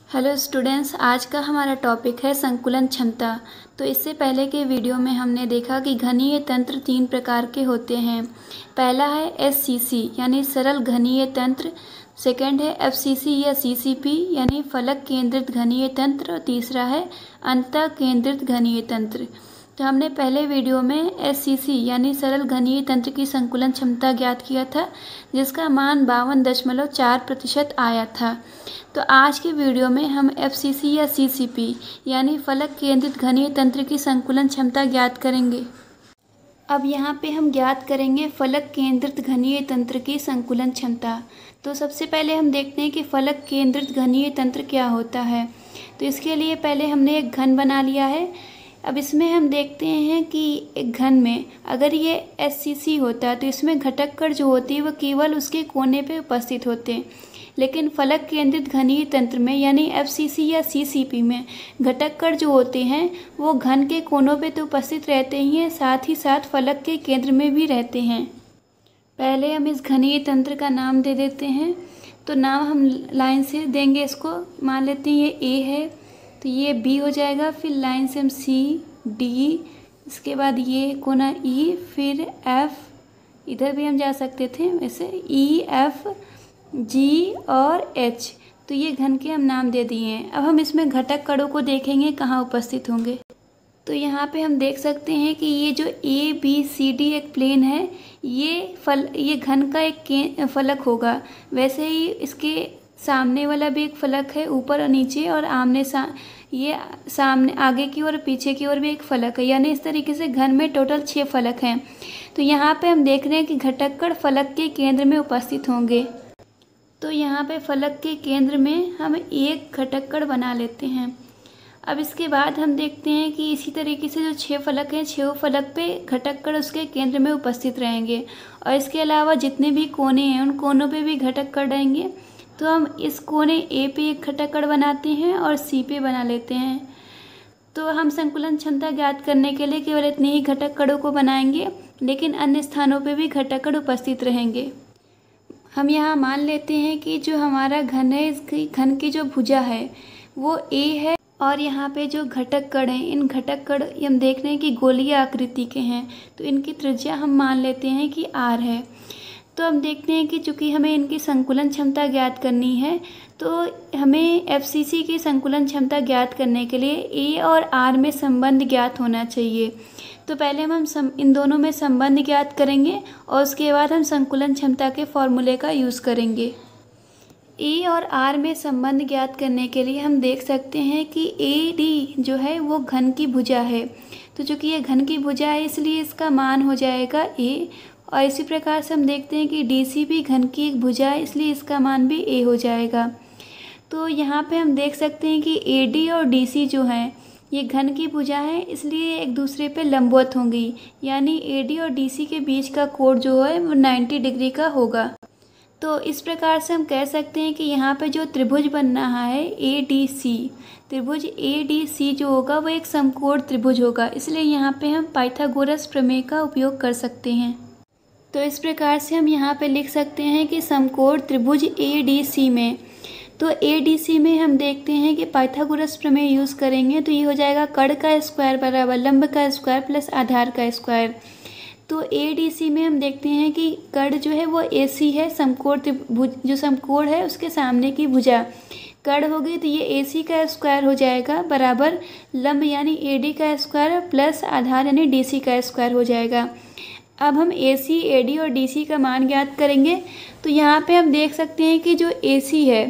Hello students, आज का हमारा टॉपिक है संकुलन क्षमता। तो इससे पहले के वीडियो में हमने देखा कि घनीय तंत्र 3 प्रकार के होते हैं। पहला है एससीसी यानी सरल घनीय तंत्र, सेकंड है एफसीसी या सीसीपी यानी फलक केंद्रित घनीय तंत्र और तीसरा है अंतः केंद्रित घनीय तंत्र। तो हमने पहले वीडियो में एससीसी यानी सरल घनीय तंत्र की संकुलन क्षमता ज्ञात किया था, जिसका मान 52.4% आया था। तो आज के वीडियो में हम एफसीसी या सीसीपी यानी फलक केंद्रित घनीय तंत्र की संकुलन क्षमता ज्ञात करेंगे। अब यहाँ पे हम ज्ञात करेंगे फलक केंद्रित घनीय तंत्र की संकुलन क्षमता। तो सबसे पहले हम देखते हैं कि फलक केंद्रित घनीय तंत्र क्या होता है। तो इसके लिए पहले हमने एक घन बना लिया है। अब इसमें हम देखते हैं कि एक घन में अगर ये एससीसी होता है तो इसमें घटक कण जो होती है वो केवल उसके कोने पे उपस्थित होते हैं, लेकिन फलक केंद्रित घनीय तंत्र में यानी एफसीसी या सीसीपी में घटक कण जो होते हैं वो घन के कोनों पे तो उपस्थित रहते ही हैं, साथ ही साथ फलक के केंद्र में भी रहते हैं। पहले हम इस घनीय तंत्र का नाम दे देते हैं। तो नाम हम लाइन से देंगे, इसको मान लेते हैं ये ए है तो ये बी हो जाएगा, फिर लाइन से हम सी डी, इसके बाद ये कोना ई, फिर एफ, इधर भी हम जा सकते थे वैसे ई एफ जी और एच। तो ये घन के हम नाम दे दिए हैं। अब हम इसमें घटक कणों को देखेंगे कहाँ उपस्थित होंगे। तो यहाँ पे हम देख सकते हैं कि ये जो ए बी सी डी एक प्लेन है, ये घन का एक फलक होगा। वैसे ही इसके सामने वाला भी एक फलक है, ऊपर और नीचे, और ये सामने आगे की और पीछे की ओर भी एक फलक है, यानी इस तरीके से घन में टोटल 6 फलक हैं। तो यहाँ पे हम देख रहे हैं कि घटक कण फलक के केंद्र में उपस्थित होंगे। तो यहाँ पे फलक के केंद्र में हम एक घटक कण बना लेते हैं। अब इसके बाद हम देखते हैं कि इसी तरीके से जो 6 फलक हैं, 6 फलक पे घटक कण उसके केंद्र में उपस्थित रहेंगे, और इसके अलावा जितने भी कोने हैं उन कोनों पे भी घटक कण रहेंगे। तो हम इस कोने ए पे एक घटक कण बनाते हैं और सी पे बना लेते हैं। तो हम संकुलन क्षमता ज्ञात करने के लिए केवल इतने ही घटक कणों को बनाएंगे, लेकिन अन्य स्थानों पे भी घटक कण उपस्थित रहेंगे। हम यहाँ मान लेते हैं कि जो हमारा घन है, इसकी घन की जो भुजा है वो ए है, और यहाँ पे जो घटक कण हैं, इन घटक कण हम देख रहे हैं कि गोलीय आकृति के हैं, तो इनकी त्रिज्या हम मान लेते हैं कि आर है। तो हम देखते हैं कि चूँकि हमें इनकी संकुलन क्षमता ज्ञात करनी है, तो हमें एफसीसी की संकुलन क्षमता ज्ञात करने के लिए ए और आर में संबंध ज्ञात होना चाहिए। तो पहले हम इन दोनों में संबंध ज्ञात करेंगे और उसके बाद हम संकुलन क्षमता के फॉर्मूले का यूज़ करेंगे। ए और आर में संबंध ज्ञात करने के लिए हम देख सकते हैं कि ए डी जो है वो घन की भुजा है। तो चूँकि ये घन की भुजा है इसलिए इसका मान हो जाएगा ए, और इसी प्रकार से हम देखते हैं कि डी सी भी घन की एक भुजा है, इसलिए इसका मान भी ए हो जाएगा। तो यहाँ पे हम देख सकते हैं कि ए डी और डी सी जो हैं ये घन की भुजा है, इसलिए एक दूसरे पे लंबवत होंगी, यानी ए डी और डी सी के बीच का कोण जो है वो 90 डिग्री का होगा। तो इस प्रकार से हम कह सकते हैं कि यहाँ पे जो त्रिभुज बन रहा है ए डी सी, त्रिभुज ए डी सी जो होगा वो एक समकोण त्रिभुज होगा, इसलिए यहाँ पे हम पाइथागोरस प्रमेय का उपयोग कर सकते हैं। तो इस प्रकार से हम यहाँ पे लिख सकते हैं कि समकोण त्रिभुज ए डी सी में, तो ए डी सी में हम देखते हैं कि पाइथागोरस प्रमेय यूज़ करेंगे तो ये हो जाएगा कर्ण का स्क्वायर बराबर लंब का स्क्वायर प्लस आधार का स्क्वायर। तो ए डी सी में हम देखते हैं कि कर्ण जो है वो ए सी है, समकोण त्रिभुज जो समकोण है उसके सामने की भुजा कर्ण होगी, तो ये ए सी का स्क्वायर हो जाएगा बराबर लंब यानी ए डी का स्क्वायर प्लस आधार यानी डी सी का स्क्वायर हो जाएगा। अब हम ए सी, ए डी और डी सी का मान ज्ञात करेंगे। तो यहाँ पे हम देख सकते हैं कि जो ए सी है,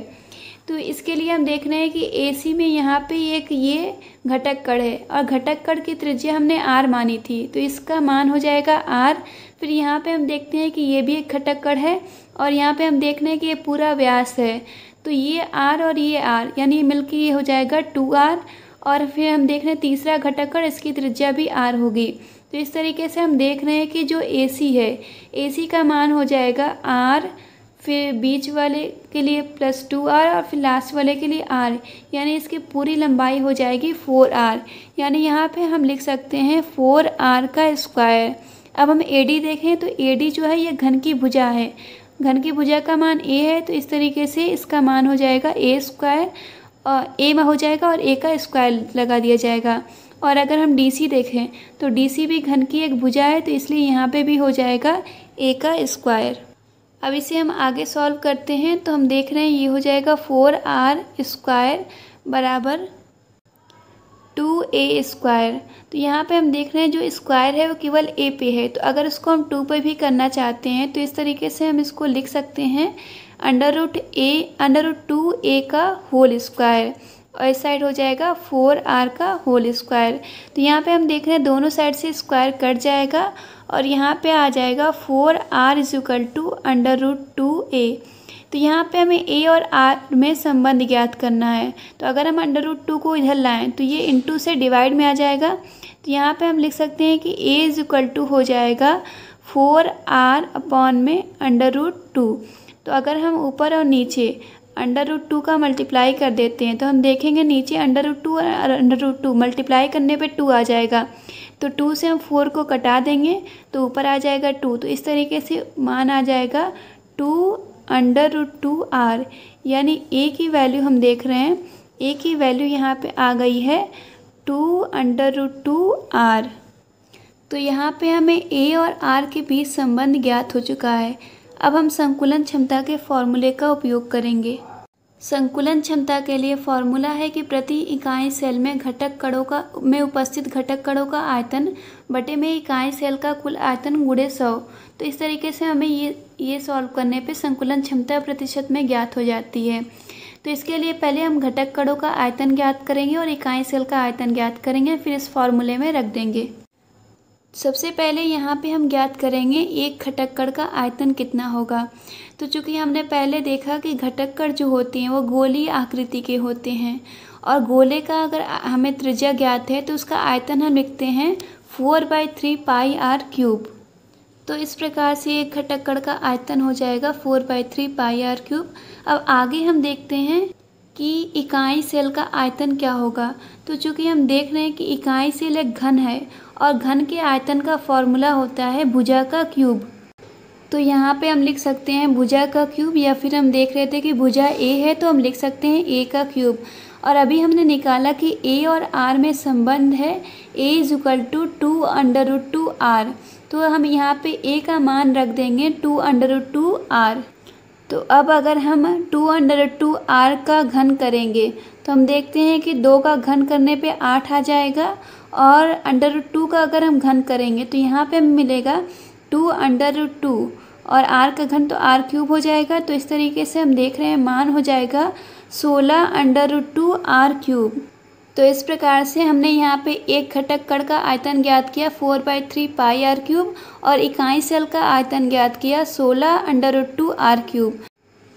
तो इसके लिए हम देख रहे हैं कि ए सी में यहाँ पे एक ये घटक कण है, और घटक कण की त्रिज्या हमने आर मानी थी, तो इसका मान हो जाएगा आर। फिर यहाँ पे हम देखते हैं कि ये भी एक घटक कण है, और यहाँ पे हम देख रहे हैं कि ये पूरा व्यास है, तो ये आर और ये आर यानी मिलकर ये हो जाएगा 2r। और फिर हम देख रहे हैं तीसरा घटक कण, इसकी त्रिज्या भी आर होगी। तो इस तरीके से हम देख रहे हैं कि जो AC है, AC का मान हो जाएगा R, फिर बीच वाले के लिए प्लस 2r और फिर लास्ट वाले के लिए r, यानी इसकी पूरी लंबाई हो जाएगी 4r, यानी यहाँ पे हम लिख सकते हैं 4r का स्क्वायर। अब हम AD देखें तो AD जो है ये घन की भुजा है, घन की भुजा का मान a है, तो इस तरीके से इसका मान हो जाएगा a स्क्वायर और ए में हो जाएगा और ए का स्क्वायर लगा दिया जाएगा। और अगर हम DC देखें तो DC भी घन की एक भुजा है, तो इसलिए यहाँ पे भी हो जाएगा ए का स्क्वायर। अब इसे हम आगे सॉल्व करते हैं तो हम देख रहे हैं ये हो जाएगा 4r स्क्वायर बराबर 2a स्क्वायर। तो यहाँ पे हम देख रहे हैं जो स्क्वायर है वो केवल a पे है, तो अगर इसको हम 2 पे भी करना चाहते हैं तो इस तरीके से हम इसको लिख सकते हैं √2a का होल स्क्वायर, और इस साइड हो जाएगा 4r का होल स्क्वायर। तो यहाँ पे हम देख रहे हैं दोनों साइड से स्क्वायर कट जाएगा और यहाँ पे आ जाएगा 4r √2a। तो यहाँ पे हमें a और r में संबंध ज्ञात करना है, तो अगर हम √2 को इधर लाएं तो ये इंटू से डिवाइड में आ जाएगा। तो यहाँ पे हम लिख सकते हैं कि a हो जाएगा 4r अपॉन में √2। तो अगर हम ऊपर और नीचे √2 का मल्टीप्लाई कर देते हैं तो हम देखेंगे नीचे √2 और √2 मल्टीप्लाई करने पे 2 आ जाएगा, तो 2 से हम 4 को कटा देंगे तो ऊपर आ जाएगा 2। तो इस तरीके से मान आ जाएगा 2√2r, यानी a की वैल्यू हम देख रहे हैं, a की वैल्यू यहाँ पे आ गई है 2√2r। तो यहाँ पे हमें a और r के बीच संबंध ज्ञात हो चुका है। अब हम संकुलन क्षमता के फॉर्मूले का उपयोग करेंगे। संकुलन क्षमता के लिए फॉर्मूला है कि प्रति इकाई सेल में उपस्थित घटक कणों का आयतन बटे में इकाई सेल का कुल आयतन गुणे 100। तो इस तरीके से हमें ये सॉल्व करने पे संकुलन क्षमता प्रतिशत में ज्ञात हो जाती है। तो इसके लिए पहले हम घटक कणों का आयतन ज्ञात करेंगे और इकाई सेल का आयतन ज्ञात करेंगे, फिर इस फॉर्मूले में रख देंगे। सबसे पहले यहाँ पे हम ज्ञात करेंगे एक घटक कण का आयतन कितना होगा। तो चूँकि हमने पहले देखा कि घटक कण जो होते हैं वो गोलीय आकृति के होते हैं, और गोले का अगर हमें त्रिज्या ज्ञात है तो उसका आयतन हम लिखते हैं 4/3 πr³। तो इस प्रकार से एक घटक कण का आयतन हो जाएगा 4/3 πr³। अब आगे हम देखते हैं कि इकाई सेल का आयतन क्या होगा। तो चूँकि हम देख रहे हैं कि इकाई सेल एक घन है और घन के आयतन का फॉर्मूला होता है भुजा का क्यूब। तो यहाँ पे हम लिख सकते हैं भुजा का क्यूब, या फिर हम देख रहे थे कि भुजा a है तो हम लिख सकते हैं a का क्यूब। और अभी हमने निकाला कि a और r में संबंध है a = 2√2r। तो हम यहाँ पे a का मान रख देंगे 2√2r। तो अब अगर हम 2√2r का घन करेंगे तो हम देखते हैं कि 2 का घन करने पे 8 आ जाएगा, और √2 का अगर हम घन करेंगे तो यहाँ पे हमें मिलेगा 2√2 और r का घन तो r³ हो जाएगा। तो इस तरीके से हम देख रहे हैं मान हो जाएगा 16√2r³। तो इस प्रकार से हमने यहाँ पे एक घटक कण का आयतन ज्ञात किया 4/3 πr³ और इकाई सेल का आयतन ज्ञात किया 16√2r³।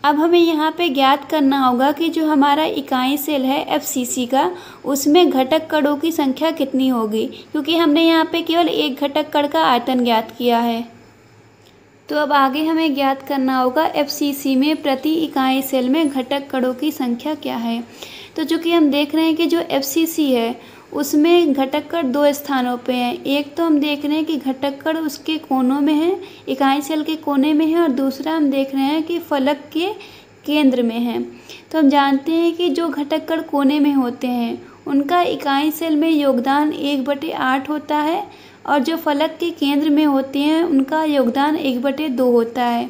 अब हमें यहाँ पे ज्ञात करना होगा कि जो हमारा इकाई सेल है FCC का, उसमें घटक कणों की संख्या कितनी होगी, क्योंकि हमने यहाँ पे केवल एक घटक कण का आयतन ज्ञात किया है। तो अब आगे हमें ज्ञात करना होगा FCC में प्रति इकाई सेल में घटक कणों की संख्या क्या है। तो चूँकि हम देख रहे हैं कि जो FCC है उसमें घटक कण 2 स्थानों पे हैं। एक तो हम देख रहे हैं कि घटक कण उसके कोनों में है, इकाई सेल के कोने में है, और दूसरा हम देख रहे हैं कि फलक के केंद्र में है। तो हम जानते हैं कि जो घटक कण कोने में होते हैं उनका इकाई सेल में योगदान 1/8 होता है, और जो फलक के केंद्र में होते हैं उनका योगदान 1/2 होता है।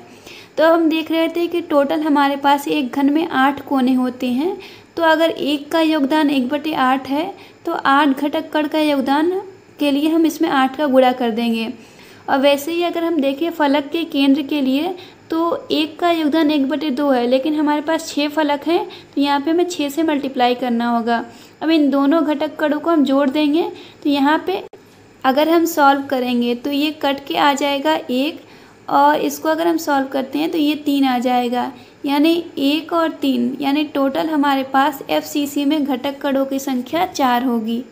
तो हम देख रहे थे कि टोटल हमारे पास एक घन में 8 कोने होते हैं, तो अगर एक का योगदान 1/8 है तो 8 घटक कण का योगदान के लिए हम इसमें 8 का गुणा कर देंगे। और वैसे ही अगर हम देखें फलक के केंद्र के लिए तो एक का योगदान 1/2 है, लेकिन हमारे पास 6 फलक हैं तो यहाँ पे हमें 6 से मल्टीप्लाई करना होगा। अब इन दोनों घटक कणों को हम जोड़ देंगे, तो यहाँ पे अगर हम सॉल्व करेंगे तो ये कट के आ जाएगा 1, और इसको अगर हम सॉल्व करते हैं तो ये 3 आ जाएगा, यानी 1 और 3, यानी टोटल हमारे पास FCC में घटक कणों की संख्या 4 होगी।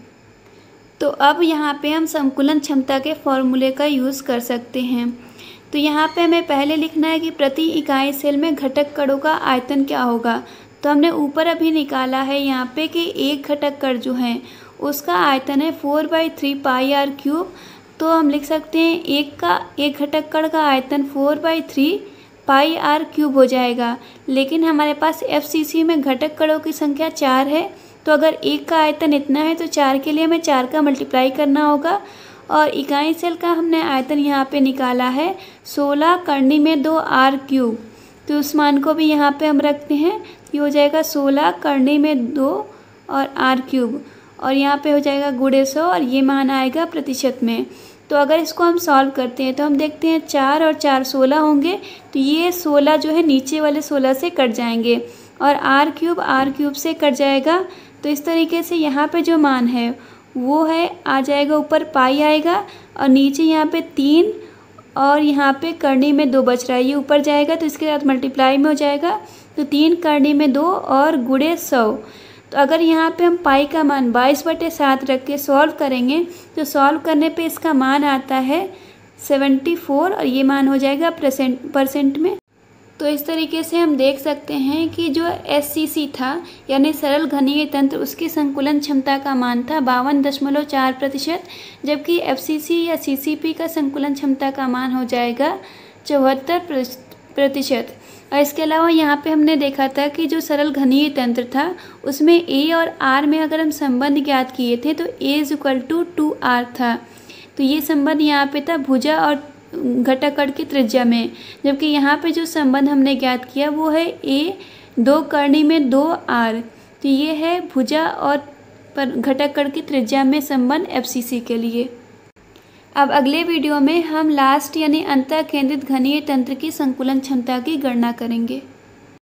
तो अब यहाँ पे हम संकुलन क्षमता के फॉर्मूले का यूज़ कर सकते हैं। तो यहाँ पे हमें पहले लिखना है कि प्रति इकाई सेल में घटक कणों का आयतन क्या होगा। तो हमने ऊपर अभी निकाला है यहाँ पे कि एक घटक कण जो है उसका आयतन है 4/3 πr³। तो हम लिख सकते हैं एक घटक कण का आयतन 4/3 पाई आर क्यूब हो जाएगा। लेकिन हमारे पास FCC में घटक कणों की संख्या 4 है, तो अगर एक का आयतन इतना है तो 4 के लिए हमें 4 का मल्टीप्लाई करना होगा। और इकाई सेल का हमने आयतन यहाँ पे निकाला है 16 करनी में 2 आर क्यूब, तो उस मान को भी यहाँ पे हम रखते हैं। ये हो जाएगा 16 करनी में 2 और आर क्यूब, और यहाँ पे हो जाएगा गुणे 100, और ये मान आएगा प्रतिशत में। तो अगर इसको हम सॉल्व करते हैं तो हम देखते हैं 4 और 4 16 होंगे, तो ये 16 जो है नीचे वाले 16 से कट जाएंगे, और आर क्यूब से कट जाएगा। तो इस तरीके से यहाँ पे जो मान है वो है आ जाएगा, ऊपर पाई आएगा और नीचे यहाँ पे 3 और यहाँ पे करनी में 2 बच रहा है, ये ऊपर जाएगा तो इसके साथ मल्टीप्लाई में हो जाएगा। तो 3 करनी में 2 और गुणे 100। तो अगर यहाँ पे हम पाई का मान 22/7 रख के सॉल्व करेंगे तो सॉल्व करने पे इसका मान आता है 74, और ये मान हो जाएगा परसेंट में। तो इस तरीके से हम देख सकते हैं कि जो SCC था यानी सरल घनीय तंत्र, उसकी संकुलन क्षमता का मान था 52.4%, जबकि FCC या CCP का संकुलन क्षमता का मान हो जाएगा 74%। और इसके अलावा यहाँ पे हमने देखा था कि जो सरल घनीय तंत्र था उसमें A और R में अगर हम संबंध ज्ञात किए थे तो A = 2R था। तो ये संबंध यहाँ पे था भुजा और घटक कण की त्रिज्या में, जबकि यहाँ पे जो संबंध हमने ज्ञात किया वो है A 2 करनी में 2R। तो ये है भुजा और घटक कण की त्रिज्या में संबंध FCC के लिए। अब अगले वीडियो में हम लास्ट यानी अंतः केंद्रित घनीय तंत्र की संकुलन क्षमता की गणना करेंगे।